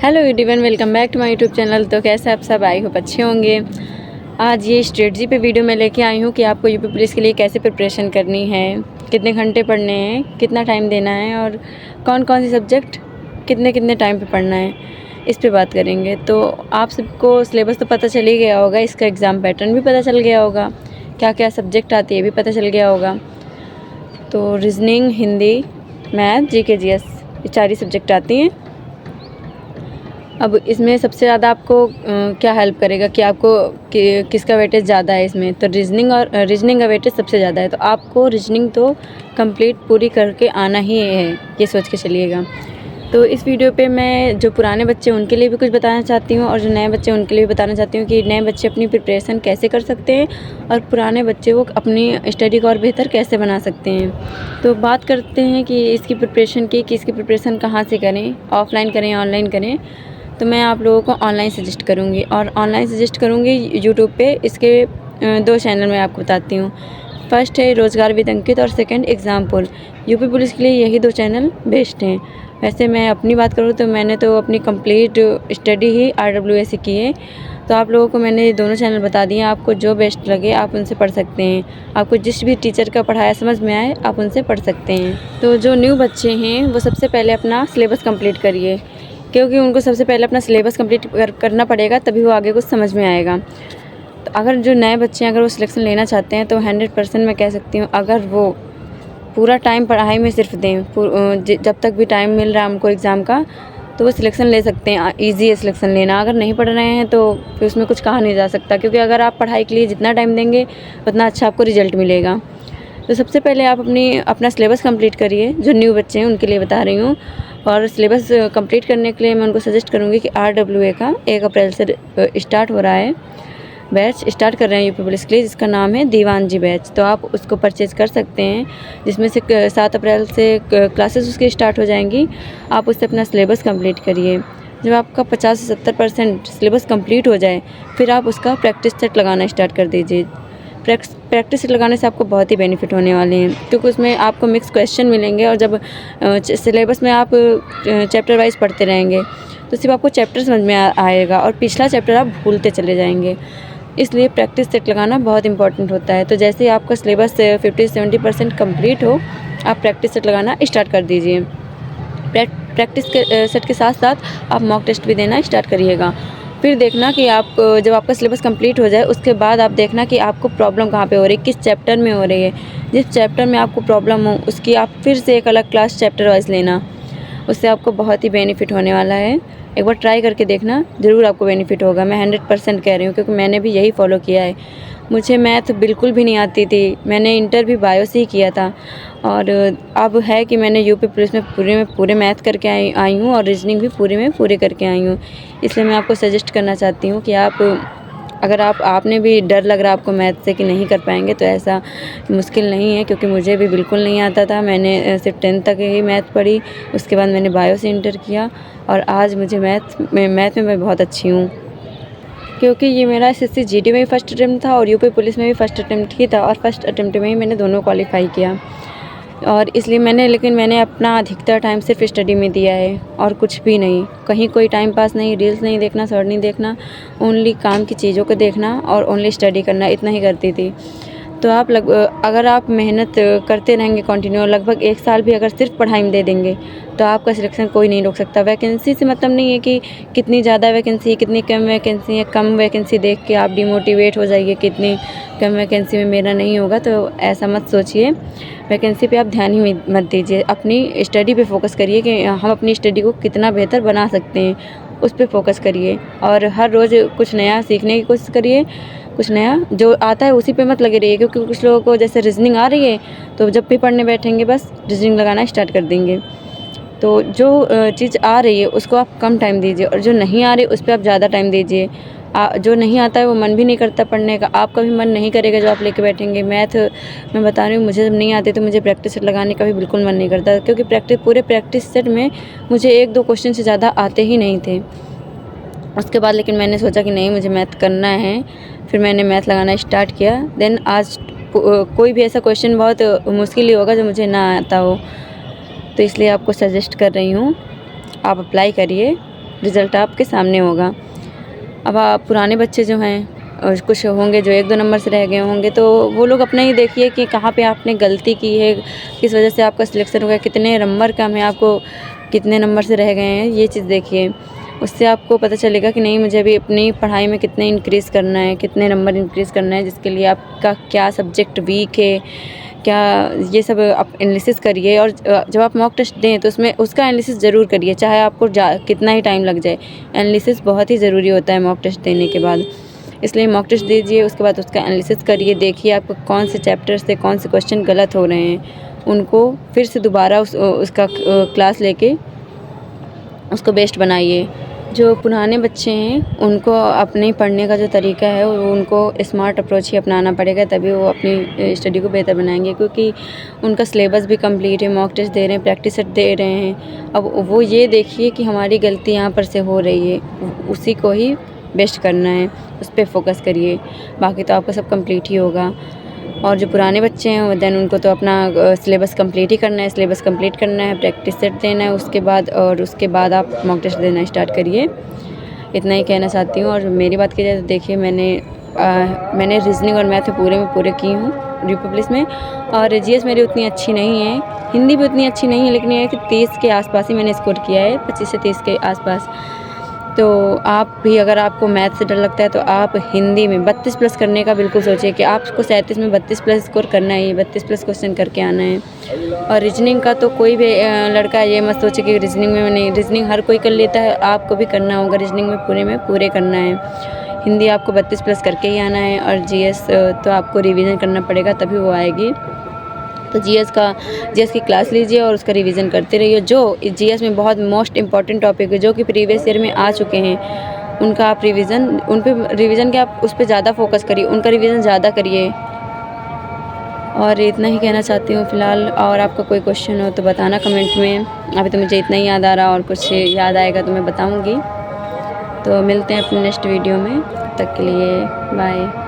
Hello everyone, welcome back to my YouTube channel. तो कैसे आप सब, आई होप अच्छे होंगे। आज ये स्ट्रेटजी पे वीडियो मैं लेके आई हूँ कि आपको यूपी पुलिस के लिए कैसे प्रिपरेशन करनी है, कितने घंटे पढ़ने हैं, कितना टाइम देना है और कौन कौन सी सब्जेक्ट कितने कितने टाइम पे पढ़ना है, इस पे बात करेंगे। तो आप सबको सिलेबस तो पता चल ही गया होगा, इसका एग्ज़ाम पैटर्न भी पता चल गया होगा, क्या क्या सब्जेक्ट आती है भी पता चल गया होगा। तो reasoning, Hindi, math, GK, GS, ये 4 ही सब्जेक्ट आती हैं। अब इसमें सबसे ज़्यादा आपको क्या हेल्प करेगा कि आपको किसका वेटेज ज़्यादा है इसमें, तो रीजनिंग का वेटेज सबसे ज़्यादा है। तो आपको रीजनिंग तो कंप्लीट पूरी करके आना ही है, ये सोच के चलिएगा। तो इस वीडियो पे मैं जो पुराने बच्चे उनके लिए भी कुछ बताना चाहती हूँ और जो नए बच्चे उनके लिए भी बताना चाहती हूँ कि नए बच्चे अपनी प्रिपरेशन कैसे कर सकते हैं और पुराने बच्चे वो अपनी स्टडी को और बेहतर कैसे बना सकते हैं। तो बात करते हैं कि इसकी प्रिपरेशन की, कि इसकी प्रिपरेशन कहाँ से करें, ऑफ़लाइन करें या ऑनलाइन करें। तो मैं आप लोगों को ऑनलाइन सजेस्ट करूँगी और ऑनलाइन सजेस्ट करूँगी यूट्यूब पे। इसके 2 चैनल मैं आपको बताती हूँ। फर्स्ट है रोज़गार विद अंकित और सेकंड एग्ज़ाम्पल। यूपी पुलिस के लिए यही 2 चैनल बेस्ट हैं। वैसे मैं अपनी बात करूँ तो मैंने तो अपनी कंप्लीट स्टडी ही RWA से की है। तो आप लोगों को मैंने दोनों चैनल बता दिए, आपको जो बेस्ट लगे आप उनसे पढ़ सकते हैं। आपको जिस भी टीचर का पढ़ाया समझ में आए आप उनसे पढ़ सकते हैं। तो जो न्यू बच्चे हैं वो सबसे पहले अपना सिलेबस कंप्लीट करिए, क्योंकि उनको सबसे पहले अपना सिलेबस कंप्लीट करना पड़ेगा, तभी वो आगे कुछ समझ में आएगा। तो अगर जो नए बच्चे हैं अगर वो सिलेक्शन लेना चाहते हैं तो 100% मैं कह सकती हूँ, अगर वो पूरा टाइम पढ़ाई में सिर्फ दें, जब तक भी टाइम मिल रहा है उनको एग्ज़ाम का, तो वो सिलेक्शन ले सकते हैं। ईजी है सिलेक्शन लेना। अगर नहीं पढ़ रहे हैं तो फिर उसमें कुछ कहा नहीं जा सकता, क्योंकि अगर आप पढ़ाई के लिए जितना टाइम देंगे उतना अच्छा आपको रिजल्ट मिलेगा। तो सबसे पहले आप अपना सिलेबस कंप्लीट करिए। जो न्यू बच्चे हैं उनके लिए बता रही हूँ। और सिलेबस कंप्लीट करने के लिए मैं उनको सजेस्ट करूँगी कि RWA का 1 अप्रैल से स्टार्ट हो रहा है, बैच स्टार्ट कर रहे हैं यूपी पुलिस के लिए, जिसका नाम है दीवान जी बैच। तो आप उसको परचेज़ कर सकते हैं, जिसमें से 7 अप्रैल से क्लासेस उसकी स्टार्ट हो जाएंगी। आप उससे अपना सिलेबस कंप्लीट करिए। जब आपका 50 से 70% सिलेबस कंप्लीट हो जाए, फिर आप उसका प्रैक्टिस सेट लगाना स्टार्ट कर दीजिए। प्रैक्टिस सेट लगाने से आपको बहुत ही बेनिफिट होने वाले हैं, क्योंकि उसमें आपको मिक्स क्वेश्चन मिलेंगे। और जब सिलेबस में आप चैप्टर वाइज पढ़ते रहेंगे तो सिर्फ आपको चैप्टर समझ में आएगा और पिछला चैप्टर आप भूलते चले जाएंगे। इसलिए प्रैक्टिस सेट लगाना बहुत इंपॉर्टेंट होता है। तो जैसे ही आपका सिलेबस 50 से 70% कंप्लीट हो, आप प्रैक्टिस सेट लगाना स्टार्ट कर दीजिए। प्रैक्टिस के सेट के साथ साथ आप मॉक टेस्ट भी देना स्टार्ट करिएगा। फिर देखना कि आप जब आपका सिलेबस कंप्लीट हो जाए उसके बाद आप देखना कि आपको प्रॉब्लम कहाँ पे हो रही है, किस चैप्टर में हो रही है। जिस चैप्टर में आपको प्रॉब्लम हो उसकी आप फिर से एक अलग क्लास चैप्टर वाइज लेना, उससे आपको बहुत ही बेनिफिट होने वाला है। एक बार ट्राई करके देखना, ज़रूर आपको बेनिफिट होगा। मैं 100% कह रही हूँ, क्योंकि मैंने भी यही फॉलो किया है। मुझे मैथ बिल्कुल भी नहीं आती थी, मैंने इंटर भी बायो से ही किया था। और अब है कि मैंने यूपी पुलिस में पूरे मैथ करके आई हूँ और रीजनिंग भी पूरे करके आई हूँ। इसलिए मैं आपको सजेस्ट करना चाहती हूँ कि अगर आपने भी डर लग रहा है आपको मैथ से कि नहीं कर पाएंगे, तो ऐसा मुश्किल नहीं है, क्योंकि मुझे भी बिल्कुल नहीं आता था। मैंने सिर्फ 10th तक ही मैथ पढ़ी, उसके बाद मैंने बायो से इंटर किया और आज मुझे मैथ में मैं बहुत अच्छी हूँ, क्योंकि ये मेरा SSC GD में भी फर्स्ट अटैम्प्ट था और यूपी पुलिस में भी फर्स्ट अटैम्प्ट ही था। और फर्स्ट अटैम्प्ट में ही मैंने दोनों क्वालिफाई किया। और इसलिए मैंने अपना अधिकतर टाइम सिर्फ स्टडी में दिया है और कुछ भी नहीं। कहीं कोई टाइम पास नहीं, रील्स नहीं देखना, शॉर्ट नहीं देखना, ओनली काम की चीज़ों को देखना और ओनली स्टडी करना, इतना ही करती थी। तो अगर आप मेहनत करते रहेंगे कंटिन्यू, लगभग 1 साल भी अगर सिर्फ पढ़ाई में दे देंगे, तो आपका सिलेक्शन कोई नहीं रोक सकता। वैकेंसी से मतलब नहीं है कि कितनी ज़्यादा वैकेंसी है, कितनी कम वैकेंसी है। कम वैकेंसी देख के आप डिमोटिवेट हो जाइए, कितनी कम वैकेंसी में मेरा नहीं होगा, तो ऐसा मत सोचिए। वैकेंसी पे आप ध्यान ही मत दीजिए, अपनी स्टडी पे फोकस करिए कि हम अपनी स्टडी को कितना बेहतर बना सकते हैं, उस पे फोकस करिए। और हर रोज़ कुछ नया सीखने की कोशिश करिए। कुछ नया जो आता है उसी पे मत लगे रहिए, क्योंकि कुछ लोगों को जैसे रीजनिंग आ रही है तो जब भी पढ़ने बैठेंगे बस रीजनिंग लगाना स्टार्ट कर देंगे। तो जो चीज़ आ रही है उसको आप कम टाइम दीजिए और जो नहीं आ रही उस पर आप ज़्यादा टाइम दीजिए। जो नहीं आता है वो मन भी नहीं करता पढ़ने का, आपका भी मन नहीं करेगा जो आप लेके बैठेंगे। मैथ मैं बता रही हूँ, मुझे जब नहीं आती तो मुझे प्रैक्टिस सेट लगाने का भी बिल्कुल मन नहीं करता, क्योंकि पूरे प्रैक्टिस सेट में मुझे 1-2 क्वेश्चन से ज़्यादा आते ही नहीं थे। उसके बाद लेकिन मैंने सोचा कि नहीं, मुझे मैथ करना है, फिर मैंने मैथ लगाना स्टार्ट किया। देन आज कोई भी ऐसा क्वेश्चन बहुत मुश्किल ही होगा जो मुझे ना आता हो। तो इसलिए आपको सजेस्ट कर रही हूँ, आप अप्लाई करिए रिज़ल्ट आपके सामने होगा। अब आप पुराने बच्चे जो हैं कुछ होंगे जो 1-2 नंबर से रह गए होंगे, तो वो लोग अपना ही देखिए कि कहाँ पे आपने गलती की है, किस वजह से आपका सिलेक्शन हो गया, कितने नंबर कम है, आपको कितने नंबर से रह गए हैं, ये चीज़ देखिए। उससे आपको पता चलेगा कि नहीं, मुझे अभी अपनी पढ़ाई में कितने इंक्रीज़ करना है, कितने नंबर इंक्रीज़ करना है, जिसके लिए आपका क्या सब्जेक्ट वीक है, क्या, ये सब आप एनालिसिस करिए। और जब आप मॉक टेस्ट दें तो उसमें उसका एनालिसिस ज़रूर करिए, चाहे आपको कितना ही टाइम लग जाए। एनालिसिस बहुत ही ज़रूरी होता है मॉक टेस्ट देने के बाद, इसलिए मॉक टेस्ट दीजिए, उसके बाद उसका एनालिसिस करिए, देखिए आपको कौन से चैप्टर से कौन से क्वेश्चन गलत हो रहे हैं, उनको फिर से दोबारा उसका क्लास लेके उसको बेस्ट बनाइए। जो पुराने बच्चे हैं उनको अपने पढ़ने का जो तरीका है वो उनको स्मार्ट अप्रोच ही अपनाना पड़ेगा, तभी वो अपनी स्टडी को बेहतर बनाएंगे, क्योंकि उनका सिलेबस भी कंप्लीट है, मॉक टेस्ट दे रहे हैं, प्रैक्टिस सेट दे रहे हैं। अब वो ये देखिए कि हमारी गलती यहाँ पर से हो रही है, उसी को ही बेस्ट करना है, उस पर फोकस करिए, बाकी तो आपका सब कंप्लीट ही होगा। और जो पुराने बच्चे हैं देन उनको तो अपना सिलेबस कंप्लीट ही करना है, सिलेबस कंप्लीट करना है, प्रैक्टिस सेट देना है उसके बाद, और उसके बाद आप मॉक टेस्ट देना स्टार्ट करिए। इतना ही कहना चाहती हूँ। और मेरी बात की जाए तो देखिए, मैंने रीजनिंग और मैथ में पूरे की हूँ यूपी पुलिस में, और जीएस मेरी उतनी अच्छी नहीं है, हिंदी भी उतनी अच्छी नहीं है, लेकिन ये है कि 30 के आसपास ही मैंने स्कोर किया है, 25 से 30 के आसपास। तो आप भी, अगर आपको मैथ से डर लगता है तो आप हिंदी में 32 प्लस करने का बिल्कुल सोचिए कि आपको 37 में 32 प्लस स्कोर करना है, 32 प्लस क्वेश्चन करके आना है। और रीजनिंग का तो कोई भी लड़का ये मत सोचे कि रीजनिंग में नहीं, रीजनिंग हर कोई कर लेता है, आपको भी करना होगा, रीजनिंग में पूरे करना है। हिंदी आपको 32 प्लस करके ही आना है, और जीएस तो आपको रिवीजन करना पड़ेगा तभी वो आएगी। तो जीएस की क्लास लीजिए और उसका रिवीजन करते रहिए। जो जीएस में बहुत मोस्ट इम्पॉर्टेंट टॉपिक है, जो कि प्रीवियस ईयर में आ चुके हैं, उनका आप उन पे रिवीजन के आप उस पर ज़्यादा फोकस करिए, उनका रिवीजन ज़्यादा करिए। और इतना ही कहना चाहती हूँ फ़िलहाल। और आपका कोई क्वेश्चन हो तो बताना कमेंट में। अभी तो मुझे इतना ही याद आ रहा, और कुछ याद आएगा तो मैं बताऊँगी। तो मिलते हैं अपने नेक्स्ट वीडियो में, तब तक के लिए बाय।